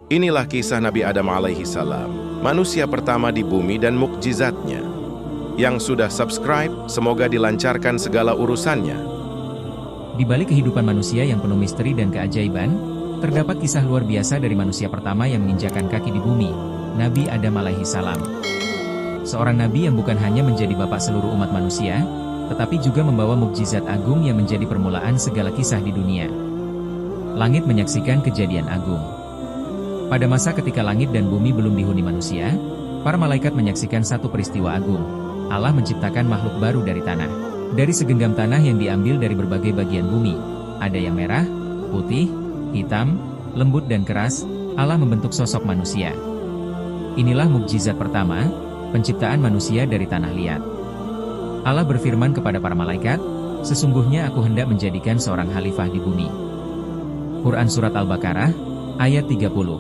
Inilah kisah Nabi Adam alaihi salam, manusia pertama di bumi dan mukjizatnya. Yang sudah subscribe, semoga dilancarkan segala urusannya. Di balik kehidupan manusia yang penuh misteri dan keajaiban, terdapat kisah luar biasa dari manusia pertama yang menginjakan kaki di bumi, Nabi Adam alaihi salam. Seorang nabi yang bukan hanya menjadi bapak seluruh umat manusia, tetapi juga membawa mukjizat agung yang menjadi permulaan segala kisah di dunia. Langit menyaksikan kejadian agung. Pada masa ketika langit dan bumi belum dihuni manusia, para malaikat menyaksikan satu peristiwa agung. Allah menciptakan makhluk baru dari tanah. Dari segenggam tanah yang diambil dari berbagai bagian bumi, ada yang merah, putih, hitam, lembut dan keras, Allah membentuk sosok manusia. Inilah mukjizat pertama, penciptaan manusia dari tanah liat. Allah berfirman kepada para malaikat, "Sesungguhnya aku hendak menjadikan seorang khalifah di bumi." Quran Surat Al-Baqarah, ayat 30.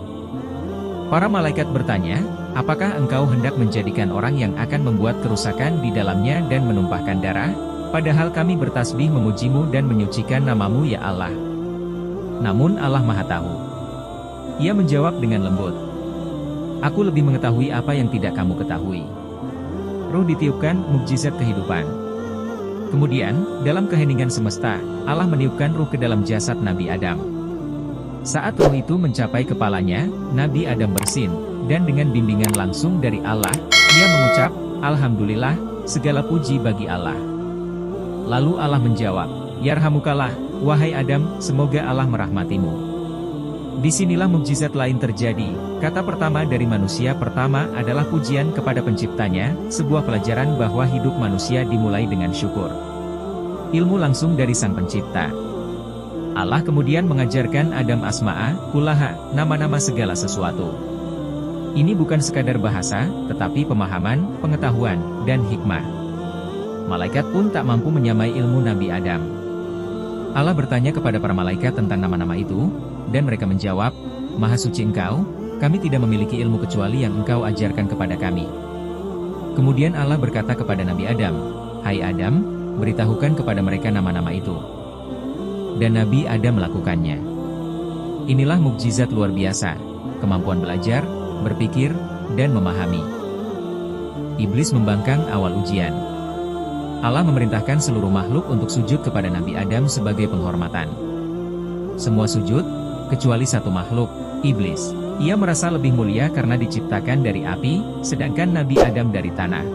Para malaikat bertanya, "Apakah engkau hendak menjadikan orang yang akan membuat kerusakan di dalamnya dan menumpahkan darah? Padahal kami bertasbih memujimu dan menyucikan namamu ya Allah." Namun Allah Maha Tahu. Ia menjawab dengan lembut, "Aku lebih mengetahui apa yang tidak kamu ketahui." Ruh ditiupkan, mukjizat kehidupan. Kemudian, dalam keheningan semesta, Allah meniupkan ruh ke dalam jasad Nabi Adam. Saat ruh itu mencapai kepalanya, Nabi Adam bersin, dan dengan bimbingan langsung dari Allah, ia mengucap, "Alhamdulillah, segala puji bagi Allah." Lalu Allah menjawab, "Yarhamukallah, wahai Adam, semoga Allah merahmatimu." Disinilah mukjizat lain terjadi. Kata pertama dari manusia pertama adalah pujian kepada penciptanya, sebuah pelajaran bahwa hidup manusia dimulai dengan syukur. Ilmu langsung dari sang pencipta. Allah kemudian mengajarkan Adam asma'a, kullaha, nama-nama segala sesuatu. Ini bukan sekadar bahasa, tetapi pemahaman, pengetahuan, dan hikmah. Malaikat pun tak mampu menyamai ilmu Nabi Adam. Allah bertanya kepada para malaikat tentang nama-nama itu, dan mereka menjawab, "Maha suci Engkau, kami tidak memiliki ilmu kecuali yang Engkau ajarkan kepada kami." Kemudian Allah berkata kepada Nabi Adam, "Hai Adam, beritahukan kepada mereka nama-nama itu." Dan Nabi Adam melakukannya. Inilah mukjizat luar biasa, kemampuan belajar, berpikir, dan memahami. Iblis membangkang awal ujian. Allah memerintahkan seluruh makhluk untuk sujud kepada Nabi Adam sebagai penghormatan. Semua sujud, kecuali satu makhluk, iblis. Ia merasa lebih mulia karena diciptakan dari api, sedangkan Nabi Adam dari tanah.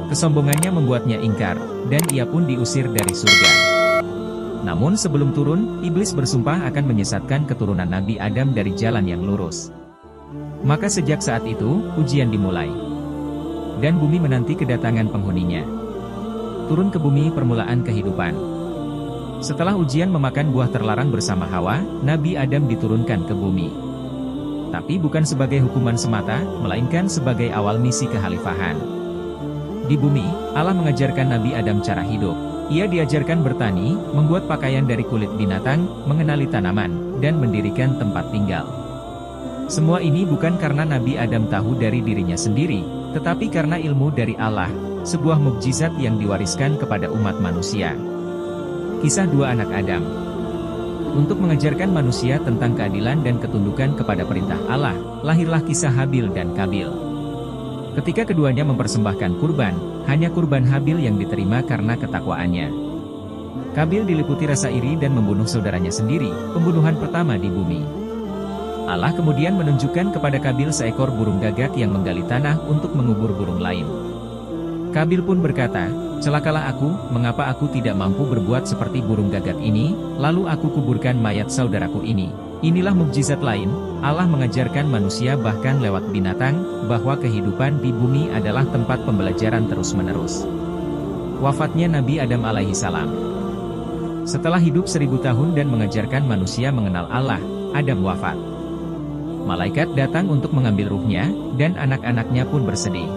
Kesombongannya membuatnya ingkar, dan ia pun diusir dari surga. Namun sebelum turun, iblis bersumpah akan menyesatkan keturunan Nabi Adam dari jalan yang lurus. Maka sejak saat itu, ujian dimulai. Dan bumi menanti kedatangan penghuninya. Turun ke bumi permulaan kehidupan. Setelah ujian memakan buah terlarang bersama Hawa, Nabi Adam diturunkan ke bumi. Tapi bukan sebagai hukuman semata, melainkan sebagai awal misi kekhalifahan. Di bumi, Allah mengajarkan Nabi Adam cara hidup. Ia diajarkan bertani, membuat pakaian dari kulit binatang, mengenali tanaman, dan mendirikan tempat tinggal. Semua ini bukan karena Nabi Adam tahu dari dirinya sendiri, tetapi karena ilmu dari Allah, sebuah mukjizat yang diwariskan kepada umat manusia. Kisah dua anak Adam. Untuk mengajarkan manusia tentang keadilan dan ketundukan kepada perintah Allah, lahirlah kisah Habil dan Kabil. Ketika keduanya mempersembahkan kurban, hanya kurban Habil yang diterima karena ketakwaannya. Kabil diliputi rasa iri dan membunuh saudaranya sendiri, pembunuhan pertama di bumi. Allah kemudian menunjukkan kepada Kabil seekor burung gagak yang menggali tanah untuk mengubur burung lain. Kabil pun berkata, "Celakalah aku, mengapa aku tidak mampu berbuat seperti burung gagak ini, lalu aku kuburkan mayat saudaraku ini." Inilah mukjizat lain, Allah mengajarkan manusia bahkan lewat binatang, bahwa kehidupan di bumi adalah tempat pembelajaran terus-menerus. Wafatnya Nabi Adam alaihi salam. Setelah hidup 1000 tahun dan mengajarkan manusia mengenal Allah, Adam wafat. Malaikat datang untuk mengambil ruhnya, dan anak-anaknya pun bersedih.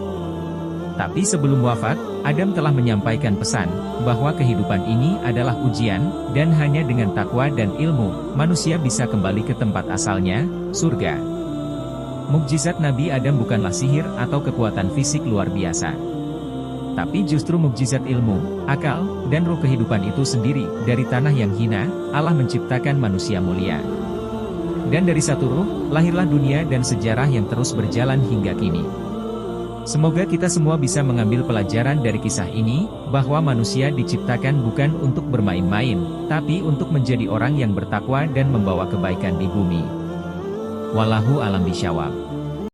Tapi sebelum wafat, Adam telah menyampaikan pesan, bahwa kehidupan ini adalah ujian, dan hanya dengan takwa dan ilmu, manusia bisa kembali ke tempat asalnya, surga. Mukjizat Nabi Adam bukanlah sihir atau kekuatan fisik luar biasa. Tapi justru mukjizat ilmu, akal, dan roh kehidupan itu sendiri. Dari tanah yang hina, Allah menciptakan manusia mulia. Dan dari satu ruh, lahirlah dunia dan sejarah yang terus berjalan hingga kini. Semoga kita semua bisa mengambil pelajaran dari kisah ini, bahwa manusia diciptakan bukan untuk bermain-main, tapi untuk menjadi orang yang bertakwa dan membawa kebaikan di bumi. Wallahu a'lam bishawab.